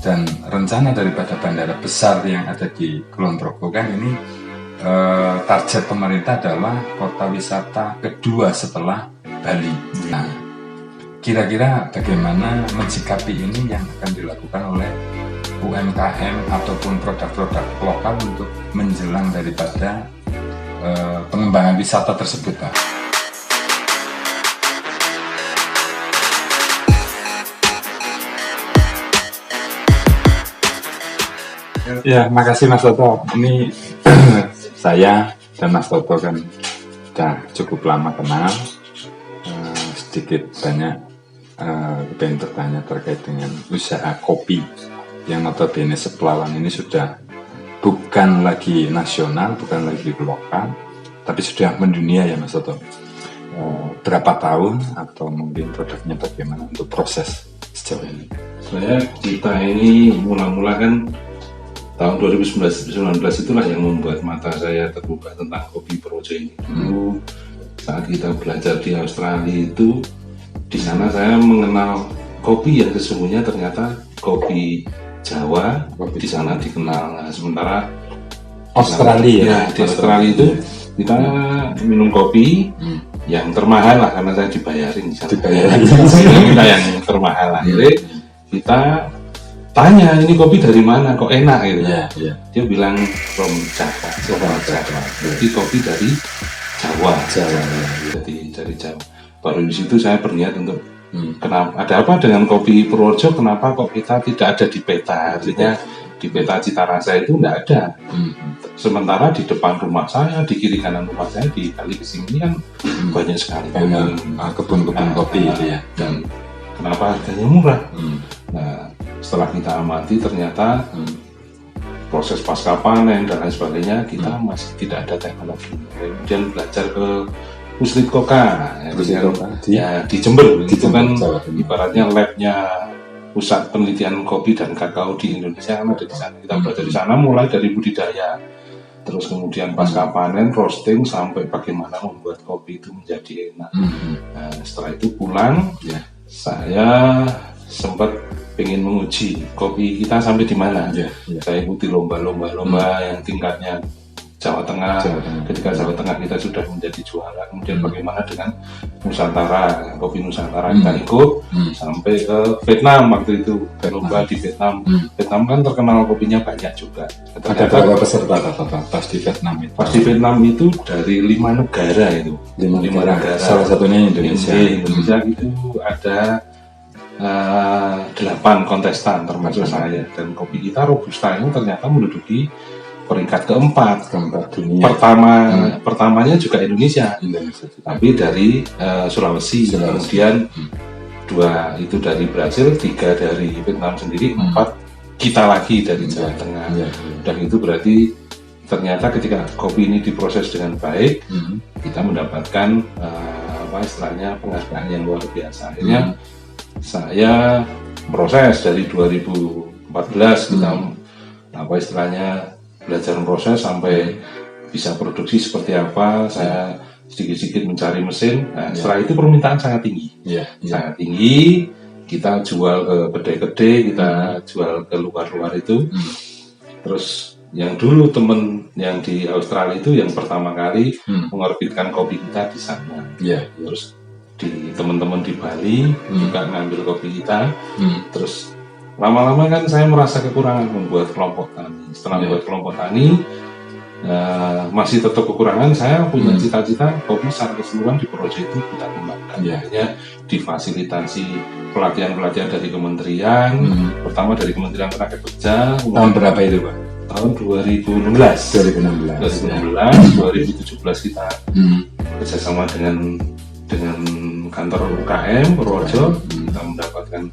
Dan rencana daripada bandara besar yang ada di Kulon Progo kan ini target pemerintah adalah kota wisata kedua setelah Bali. Nah, kira-kira bagaimana mensikapi ini yang akan dilakukan oleh UMKM ataupun produk-produk lokal untuk menjelang daripada pengembangan wisata tersebut, Pak? Ya, makasih Mas Toto. Ini saya dan Mas Toto kan sudah cukup lama kenal. Sedikit banyak pengen bertanya terkait dengan usaha kopi yang notabene Seplawan ini sudah bukan lagi nasional, bukan lagi lokal, tapi sudah mendunia ya Mas Toto. Berapa tahun atau mungkin produknya bagaimana untuk proses sejauh ini? Kita ini mula-mula kan tahun 2019 itulah yang membuat mata saya terbuka tentang kopi Projo ini. Dulu saat kita belajar di Australia itu, di sana saya mengenal kopi yang sesungguhnya ternyata kopi Jawa di sana dikenal. Nah, sementara Australia di Australia itu kita minum kopi yang termahal lah karena saya dibayarin di sana. Kita yang termahal. Akhirnya kita tanya, ini kopi dari mana, kok enak gitu. Dia bilang from Java. Jadi kopi dari Jawa. Jadi dari Jawa. Baru di situ saya berniat untuk kenapa, ada apa dengan kopi Purworejo, kenapa kok kita tidak ada di peta. Artinya di peta cita rasa itu tidak ada. Sementara di depan rumah saya, di kiri kanan rumah saya, di kali kesini kan banyak sekali kebun-kebun kopi itu ya. Dan kenapa harganya murah? Nah, setelah kita amati ternyata proses pasca panen dan lain sebagainya kita masih tidak ada teknologi. Kemudian belajar ke Puslit Koka, di Jember. Itu kan ibaratnya labnya pusat penelitian kopi dan kakao di Indonesia kan ada di sana. Kita belajar di sana mulai dari budidaya, terus kemudian pasca panen, roasting sampai bagaimana membuat kopi itu menjadi enak. Nah, setelah itu pulang, saya sempat pengen menguji kopi kita sampai di mana. Saya ikuti lomba-lomba yang tingkatnya Jawa Tengah. Ketika Jawa Tengah kita sudah menjadi juara, kemudian bagaimana dengan Nusantara, kopi Nusantara kita ikut sampai ke Vietnam waktu itu, lomba di Vietnam. Vietnam kan terkenal kopinya banyak juga. Ada berapa peserta pas di Vietnam itu? Pas di Vietnam itu dari 5 negara itu. 5 negara. Salah satunya Indonesia. Indonesia itu ada 8 kontestan termasuk saya, dan kopi kita Robusta ini ternyata menduduki peringkat keempat dunia. Pertamanya juga Indonesia, tapi dari Sulawesi. Kemudian 2 itu dari Brasil, 3 dari Vietnam sendiri, 4 kita lagi dari Jawa Tengah. Dan itu berarti ternyata ketika kopi ini diproses dengan baik, kita mendapatkan istilahnya penghargaan yang luar biasa. Akhirnya saya proses dari 2014 kita istilahnya belajar proses sampai bisa produksi seperti apa. Saya sedikit-sedikit mencari mesin. Nah, setelah itu permintaan sangat tinggi. Sangat tinggi. Kita jual ke kedai-kedai, kita jual ke luar-luar itu. Terus yang dulu temen yang di Australia itu yang pertama kali mengorbitkan kopi kita di sana. Terus di teman-teman di Bali juga ngambil kopi kita. Terus lama-lama kan saya merasa kekurangan membuat kelompok tani. Setelah membuat kelompok tani masih tetap kekurangan. Saya punya cita-cita kopi secara keseluruhan di Projo itu kita kembangkan. Akhirnya difasilitasi pelatihan-pelatihan dari kementerian. Pertama dari Kementerian Tenaga Kerja. Tahun berapa itu Pak? Tahun 2017 2017 kita kerjasama dengan kantor UKM Purworejo. Kita mendapatkan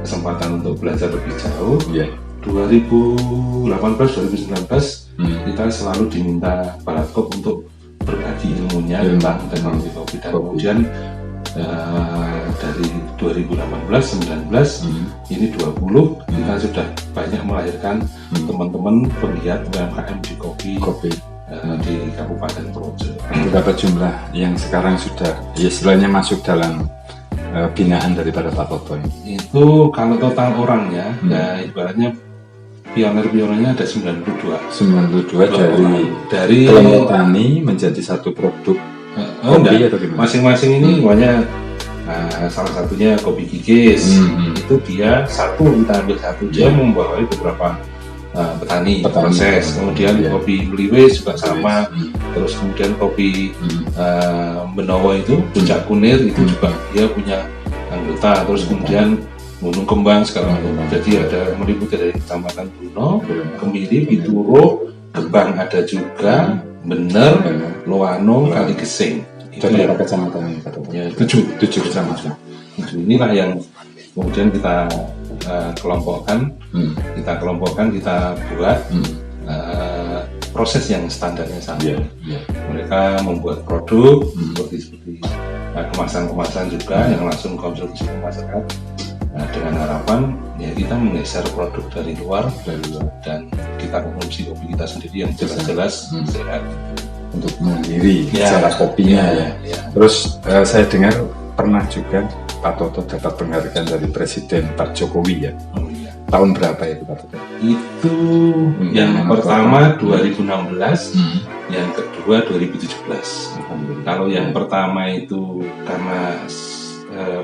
kesempatan untuk belajar lebih jauh. 2018-2019 kita selalu diminta Baratkop untuk berbagi ilmunya tentang teknologi kopi. Dan kemudian dari 2018-19 ini 20 kita sudah banyak melahirkan teman-teman penggiat UMKM di kopi di Kabupaten Projo. Berapa jumlah yang sekarang sudah istilahnya masuk dalam binaan daripada Pak Toto ini? Itu kalau total orangnya, ya ibaratnya pionir-pionirnya ada 92. 92 dari kelompok tani menjadi satu produk kopi atau gimana? Masing-masing ini banyak. Salah satunya kopi kikis, itu dia kita ambil satu, dia membawahi beberapa petani proses. Kemudian kopi Meliwe juga sama. Terus kemudian kopi Benowo itu Puncak Kunir itu juga dia punya anggota. Terus kemudian Gunung Kembang segala macam. Jadi ada meliputi dari Kecamatan Bruno, Kemiri, Pituro, Gebang ada juga, Bener, Loano, Kaligesing. Itu berapa kecamatan? Ya, 7 kecamatan. Inilah yang kemudian kita kelompokkan, kita buat proses yang standarnya sama. Mereka membuat produk seperti kemasan-kemasan juga yang langsung konsumsi ke masyarakat. Dengan harapan ya kita menggeser produk dari luar dan kita konsumsi kopi kita sendiri yang jelas-jelas sehat. Untuk mengakhiri cara kopinya ya. Terus saya dengar pernah juga Pak Toto dapat penghargaan dari Presiden Pak Jokowi ya. Tahun berapa itu Pak Toto? Itu yang pertama 2016, yang kedua 2017. Kalau yang pertama itu karena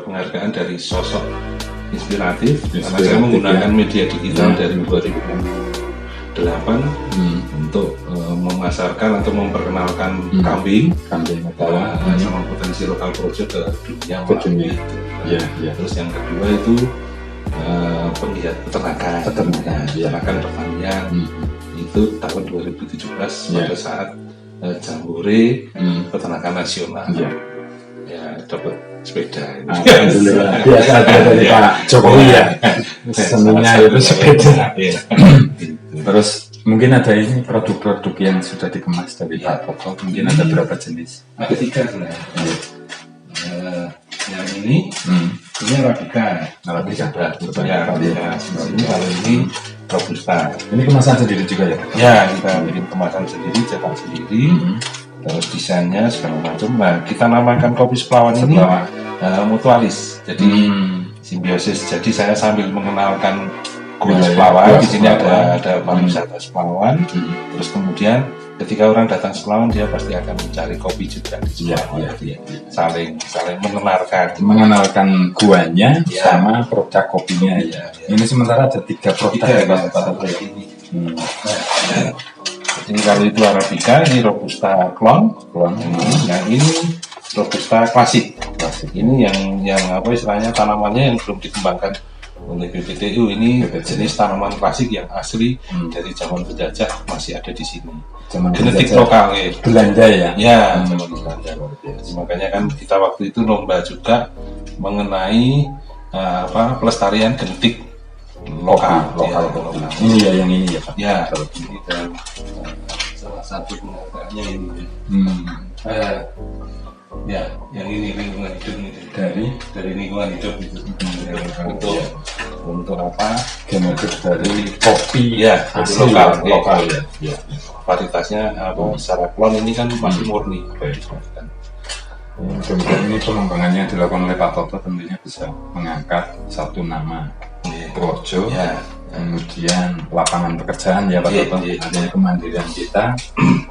penghargaan dari sosok inspiratif karena saya menggunakan media digital dari 2008 untuk memasarkan atau memperkenalkan kambing sama potensi lokal project ke dunia. Terus yang kedua itu penggiat peternakan pertanian itu tahun 2017 pada saat Jambore peternakan nasional. Ya dapat sepeda. Alhamdulillah. Biasa dari Pak Jokowi ya. Seninya itu sepeda. Terus mungkin ada ini produk-produk yang sudah dikemas dari Pak Toto. Mungkin ada berapa jenis? Ada 3 sebenarnya. Yang ini Arabica. Kalau ini Robusta. Ini kemasan sendiri juga ya? Ya, kita bikin kemasan sendiri, cetak sendiri. Terus desainnya segala macam. Nah, kita namakan kopi Seplawan ini mutualis. Jadi simbiosis. Jadi saya sambil mengenalkan kopi Seplawan. Di sini ada pariwisata Seplawan. Terus kemudian ketika orang datang Seplawan dia pasti akan mencari kopi juga di Seplawan. Saling mengenalkan guanya sama produk kopinya. Ini sementara ada 3 produk ini. Jadi kalau itu Arabica, ini Robusta Clone. Nah ini Robusta klasik. Ini yang apa istilahnya tanamannya yang belum dikembangkan oleh BPTU. Ini jenis tanaman klasik yang asli dari zaman penjajah masih ada di sini. Genetik lokal Belanda ya. Zaman Belanda. Makanya kan kita waktu itu lomba juga mengenai pelestarian genetik lokal. Ini ya yang ini ya Pak. Ya, ini dan salah satu penghargaannya ini. Yang ini lingkungan hidup ini dari lingkungan hidup itu. Untuk apa? Genetik dari kopi asli lokal ya. Varietasnya secara klon ini kan masih murni. Ini pengembangannya dilakukan oleh Pak Toto tentunya bisa mengangkat satu nama Projo, kemudian lapangan pekerjaan ya Pak Toto, adanya kemandirian kita,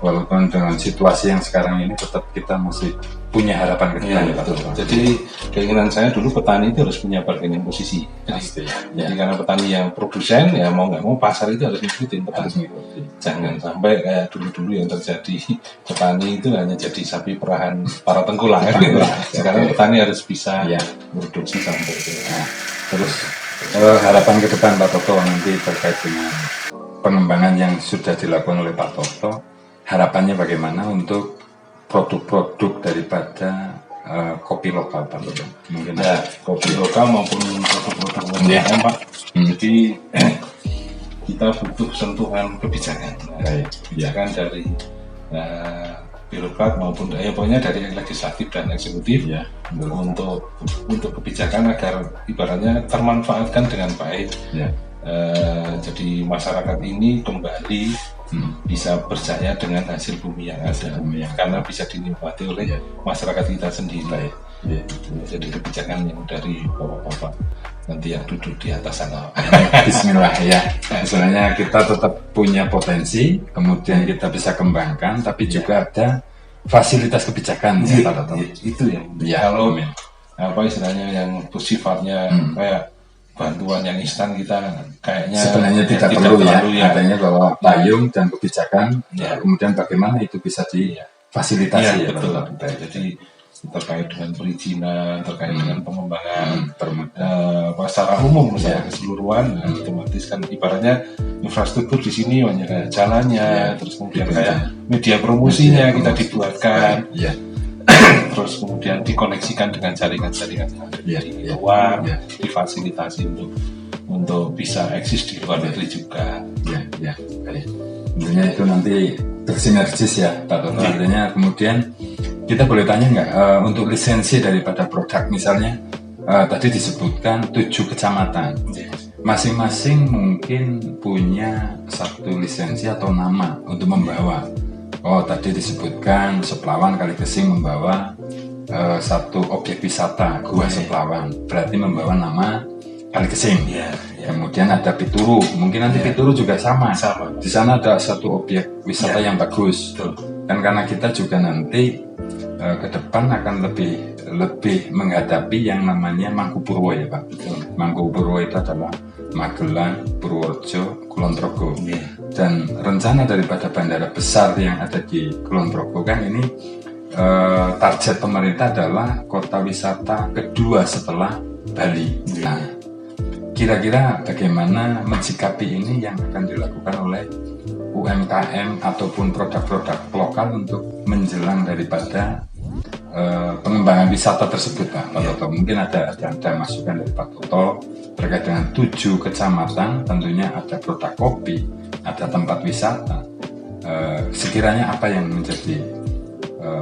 walaupun dengan situasi yang sekarang ini tetap kita masih punya harapan ke depan ya Pak Toto. Jadi keinginan saya dulu petani itu harus punya bargaining posisi. Jadi karena petani yang produsen ya mau nggak mau pasar itu harus ngikutin petani. Jangan sampai kayak dulu-dulu yang terjadi petani itu hanya jadi sapi perahan para tengkulak. Sekarang petani harus bisa produksi sampai itu. Terus harapan ke depan Pak Toto nanti terkait dengan pengembangan yang sudah dilakukan oleh Pak Toto, harapannya bagaimana untuk produk-produk daripada kopi lokal Pak Toto? Mungkin kopi lokal maupun produk-produk lain Pak. Jadi kita butuh sentuhan kebijakan, kebijakan dari birokrat maupun pokoknya dari legislatif dan eksekutif untuk kebijakan agar ibaratnya termanfaatkan dengan baik. Jadi masyarakat ini kembali bisa berjaya dengan hasil bumi yang ada karena bisa dinikmati oleh masyarakat kita sendiri. Jadi kebijakan yang dari bapak-bapak nanti yang duduk di atas sana. Bismillah ya. Sebenarnya kita tetap punya potensi, kemudian kita bisa kembangkan, tapi juga ada fasilitas kebijakan ya, Pak Toto. Itu yang ya, kalau apa istilahnya yang bersifatnya kayak bantuan yang instan kita kayaknya sebenarnya tidak perlu ya. Adanya bahwa payung dan kebijakan kemudian bagaimana itu bisa difasilitasi ya, betul. Jadi terkait dengan perizinan, terkait dengan pengembangan secara umum secara keseluruhan, otomatis kan ibaratnya infrastruktur di sini banyak kayak jalannya, terus kemudian kayak media promosinya kita dibuatkan, terus kemudian dikoneksikan dengan jaringan-jaringan yang ada di luar, difasilitasi untuk bisa eksis di luar negeri juga. Tentunya itu nanti bersinergis ya Pak Toto. Artinya kemudian kita boleh tanya nggak untuk lisensi daripada produk misalnya tadi disebutkan 7 kecamatan, masing-masing mungkin punya satu lisensi atau nama untuk membawa. Tadi disebutkan Seplawan Kaligesing membawa satu objek wisata Gua Seplawan, berarti membawa nama Kaligesing. Kemudian ada Pituru, mungkin nanti Pituru juga sama. Di sana ada satu objek wisata yang bagus. Dan karena kita juga nanti ke depan akan lebih menghadapi yang namanya Mangkupurwo ya Pak. Mangkupurwo itu adalah Magelang, Purworejo, Kulon Progo. Dan rencana daripada bandara besar yang ada di Kulon Progo kan ini target pemerintah adalah kota wisata kedua setelah Bali. Nah, kira-kira bagaimana mensikapi ini yang akan dilakukan oleh UMKM ataupun produk-produk lokal untuk menjelang daripada pengembangan wisata tersebut Pak Toto? Mungkin ada masukan dari Pak Toto terkait dengan 7 kecamatan, tentunya ada produk kopi, ada tempat wisata. Sekiranya apa yang menjadi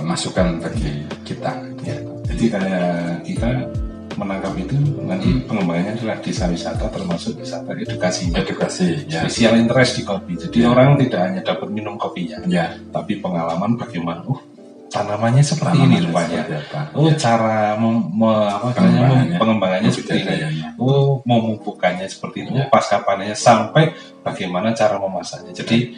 masukan bagi kita? Jadi kayak kita menangkap itu nanti pengembangannya adalah desa wisata termasuk wisata edukasi, spesial interest di kopi. Jadi orang tidak hanya dapat minum kopinya, tapi pengalaman bagaimana tanamannya seperti ini rupanya, cara pengembangannya seperti ini, memupukkannya seperti ini, pasca panennya sampai bagaimana cara memasaknya. Jadi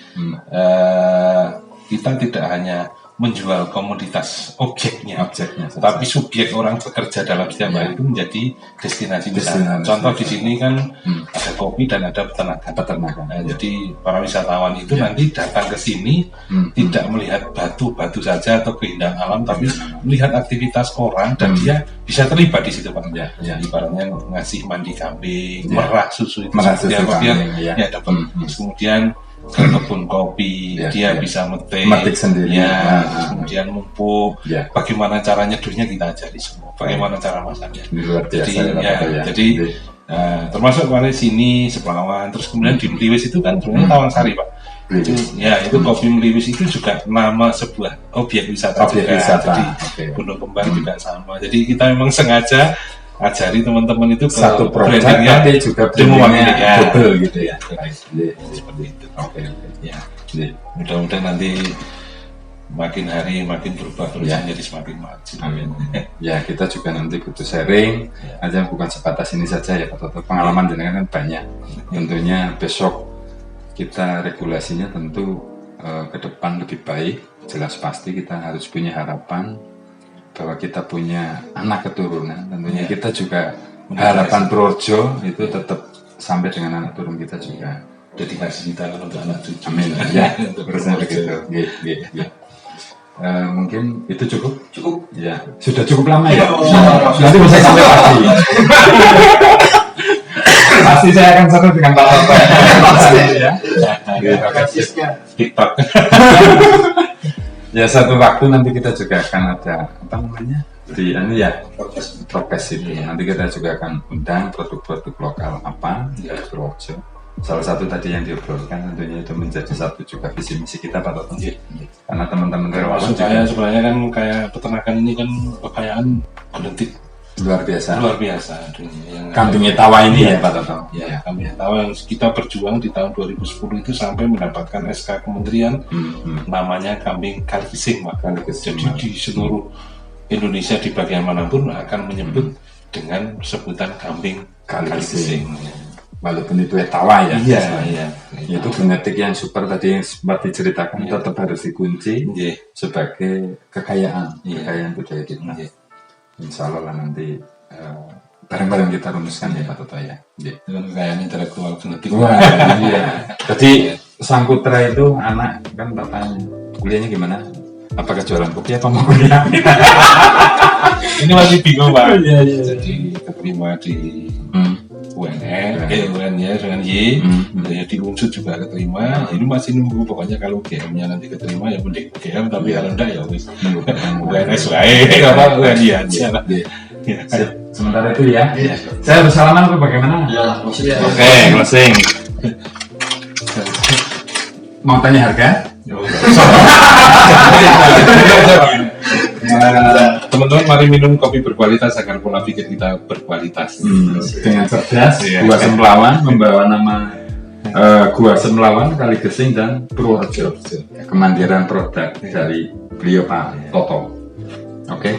kita tidak hanya menjual komoditas objeknya, tapi subjek orang bekerja dalam setiap hari itu menjadi destinasi wisata. Contoh di sini kan ada kopi dan ada peternakan. Nah, jadi para wisatawan itu nanti datang ke sini tidak melihat batu-batu saja atau keindahan alam, tapi melihat aktivitas orang dan dia bisa terlibat di situ Pak. Ibaratnya ngasih mandi kambing, merah susu itu dia dapat. Kemudian ke kebun kopi, dia bisa metik sendiri, kemudian mumpuk, bagaimana cara nyeduhnya kita ajari semua, bagaimana cara masaknya. Jadi termasuk kemarin sini Seplawan, terus kemudian di Meliwis itu kan sebenarnya Tawangsari Pak. Itu kopi Meliwis itu juga nama sebuah objek wisata juga. Jadi Gunung Kembang juga sama. Jadi kita memang sengaja ajari teman-teman itu satu produk nanti juga brandingnya double gitu ya. Seperti itu. Mudah-mudahan nanti makin hari makin berubah terus menjadi semakin maju. Amin. Ya kita juga nanti butuh sharing, aja bukan sebatas ini saja ya Pak Toto. Pengalaman jenengan kan banyak. Tentunya besok kita regulasinya tentu ke depan lebih baik. Jelas pasti kita harus punya harapan bahwa kita punya anak keturunan, tentunya kita juga harapan Purworejo itu tetap sampai dengan anak turun kita juga dedikasi kita untuk anak cucu. Amin. Ya, terusnya begitu. Mungkin itu cukup. Ya, sudah cukup lama ya. Nanti bisa sampai pagi. Pasti saya akan seru dengan Pak Toto. TikTok. Ya satu waktu nanti kita juga akan ada progres itu. Nanti kita juga akan undang produk-produk lokal dari Purworejo. Salah satu tadi yang diobrolkan tentunya itu menjadi satu juga visi misi kita Pak Toto. Karena teman-teman relawan juga sebenarnya kan kayak peternakan ini kan kekayaan genetik luar biasa. Kambing Etawa ini ya Pak Toto. Kambing Etawa yang kita berjuang di tahun 2010 itu sampai mendapatkan SK Kementerian, namanya kambing Kaligesing Pak. Jadi di seluruh Indonesia di bagian manapun akan menyebut dengan sebutan kambing Kaligesing. Walaupun itu etawa ya. Iya. Itu genetik yang super tadi yang sempat diceritakan tetap harus dikunci sebagai kekayaan budaya kita. Insya Allah lah nanti bareng-bareng kita rumuskan ya Pak Toto ya. Itu kan kekayaan intelektual genetik. Wah, iya. Jadi Sang Putra itu anak kan bapaknya kuliahnya gimana? Apakah jualan kopi atau mau kuliah? Ini masih bingung Pak. Iya. Jadi keterima di UNN ya dengan Y, ya di Unsur juga keterima. Ini masih nunggu, pokoknya kalau UGM-nya nanti keterima ya mending UGM, tapi kalau enggak ya wis UNS wae, apa UNI aja. Sementara itu ya. Saya harus salaman apa bagaimana? Oke, closing. Mau tanya harga? Teman-teman mari minum kopi berkualitas agar pola pikir kita berkualitas. Dengan cerdas, Gua Semlawan membawa nama Gua Semlawan, Kaligesing dan Purworejo. Kemandiran produk dari beliau Pak Toto. Oke.